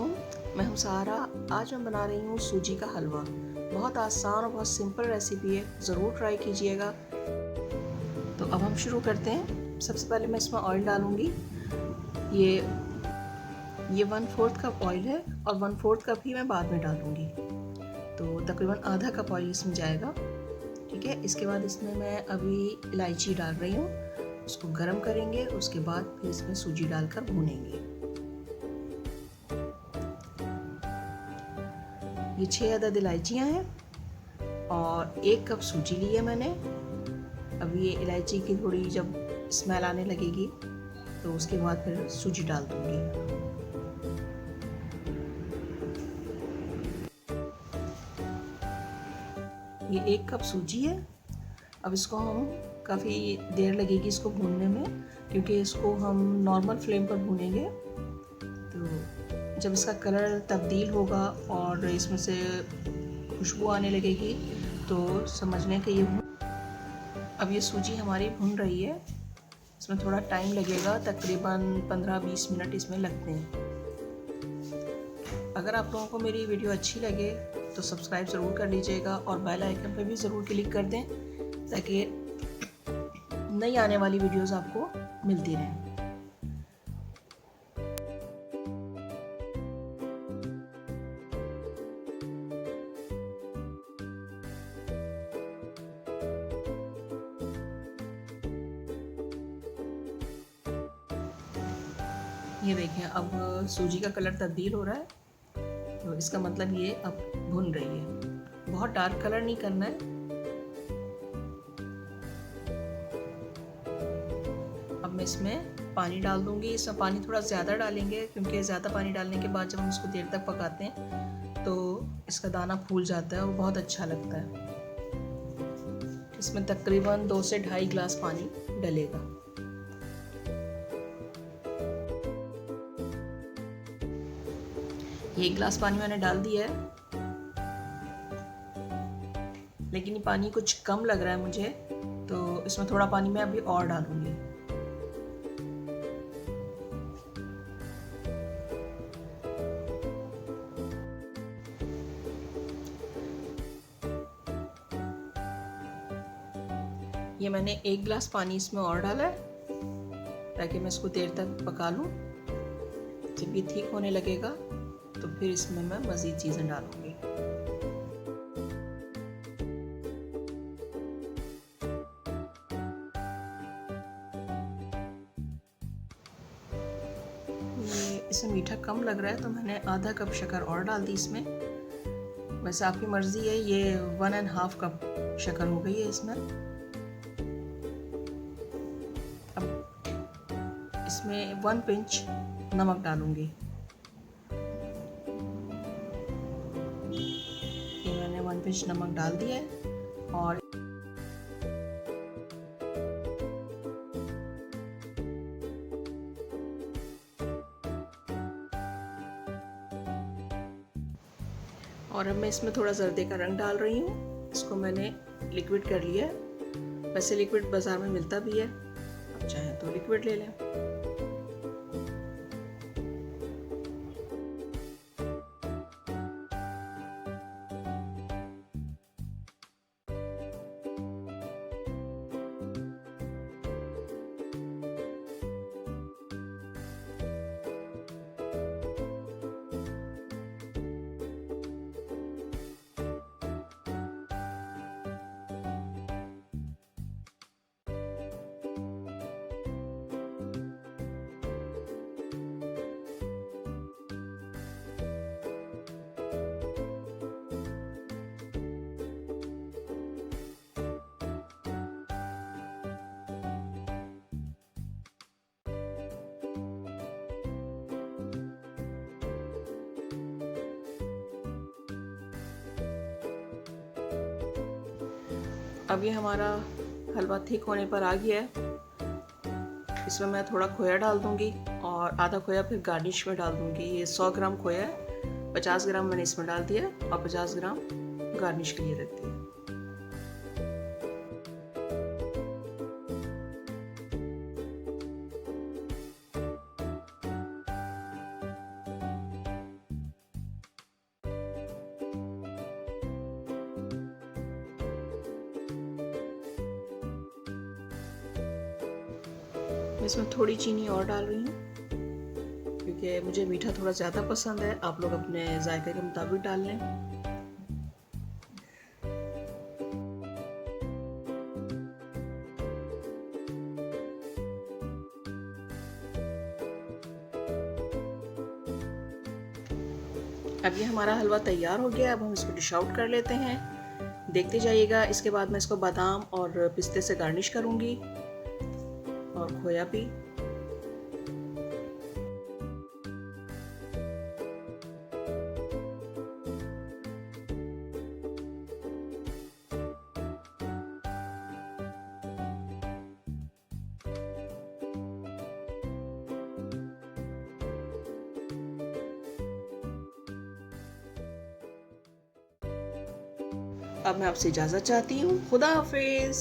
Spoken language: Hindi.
वालेकुम, मैं हूँ सारा। आज मैं बना रही हूँ सूजी का हलवा। बहुत आसान और बहुत सिंपल रेसिपी है, ज़रूर ट्राई कीजिएगा। तो अब हम शुरू करते हैं। सबसे पहले मैं इसमें ऑयल डालूँगी। ये 1/4 कप ऑयल है और 1/4 कप ही मैं बाद में डालूँगी, तो तकरीबन आधा कप ऑयल इसमें जाएगा। ठीक है, इसके बाद इसमें मैं अभी इलायची डाल रही हूँ। उसको गर्म करेंगे, उसके बाद फिर इसमें सूजी डालकर भूनेंगे। ये 6 अदद इलायचियाँ हैं और 1 कप सूजी ली है मैंने। अब ये इलायची की थोड़ी जब स्मेल आने लगेगी तो उसके बाद फिर सूजी डाल दूँगी। ये 1 कप सूजी है। अब इसको हम काफ़ी देर लगेगी इसको भूनने में, क्योंकि इसको हम नॉर्मल फ्लेम पर भूनेंगे। तो जब इसका कलर तब्दील होगा और इसमें से खुशबू आने लगेगी तो समझ लें कि ये अब ये सूजी हमारी भुन रही है। इसमें थोड़ा टाइम लगेगा, तकरीबन 15-20 मिनट इसमें लगते हैं। अगर आप लोगों को मेरी वीडियो अच्छी लगे तो सब्सक्राइब ज़रूर कर लीजिएगा और बेल आइकन पर भी ज़रूर क्लिक कर दें, ताकि नई आने वाली वीडियोस आपको मिलती रहें। ये देखें, अब सूजी का कलर तब्दील हो रहा है, तो इसका मतलब ये अब भुन रही है। बहुत डार्क कलर नहीं करना है। अब मैं इसमें पानी डाल दूंगी। इसमें पानी थोड़ा ज़्यादा डालेंगे, क्योंकि ज़्यादा पानी डालने के बाद जब हम इसको देर तक पकाते हैं तो इसका दाना फूल जाता है और बहुत अच्छा लगता है। इसमें तकरीबन 2 से 2.5 गिलास पानी डलेगा। ये 1 गिलास पानी मैंने डाल दिया है, लेकिन ये पानी कुछ कम लग रहा है मुझे, तो इसमें थोड़ा पानी मैं अभी और डालूंगी। ये मैंने 1 गिलास पानी इसमें और डाला है, ताकि मैं इसको देर तक पका लूँ। जब ये ठीक होने लगेगा तो फिर इसमें मैं मज़ीद चीज़ें डालूँगी। ये इसमें मीठा कम लग रहा है, तो मैंने आधा कप शक्कर और डाल दी इसमें। वैसे आपकी मर्ज़ी है। ये 1.5 कप शक्कर हो गई है इसमें। अब इसमें 1 पिंच नमक डालूँगी। ये मैंने 1 पिंच नमक डाल दिया है और अब मैं इसमें थोड़ा जर्दे का रंग डाल रही हूँ। इसको मैंने लिक्विड कर लिया है। वैसे लिक्विड बाज़ार में मिलता भी है, आप चाहें तो लिक्विड ले लें। अब ये हमारा हलवा थिक होने पर आ गया है। इसमें मैं थोड़ा खोया डाल दूंगी और आधा खोया फिर गार्निश में डाल दूंगी। ये 100 ग्राम खोया है, 50 ग्राम मैंने इसमें डाल दिया और 50 ग्राम गार्निश के लिए रख दिया। मैं इसमें थोड़ी चीनी और डाल रही हूँ क्योंकि मुझे मीठा थोड़ा ज़्यादा पसंद है। आप लोग अपने जायके के मुताबिक डाल लें। अब ये हमारा हलवा तैयार हो गया। अब हम इसको डिश आउट कर लेते हैं। देखते जाइएगा। इसके बाद मैं इसको बादाम और पिस्ते से गार्निश करूँगी और खोया भी। अब मैं आपसे इजाज़त चाहती हूँ। खुदा हाफिज़।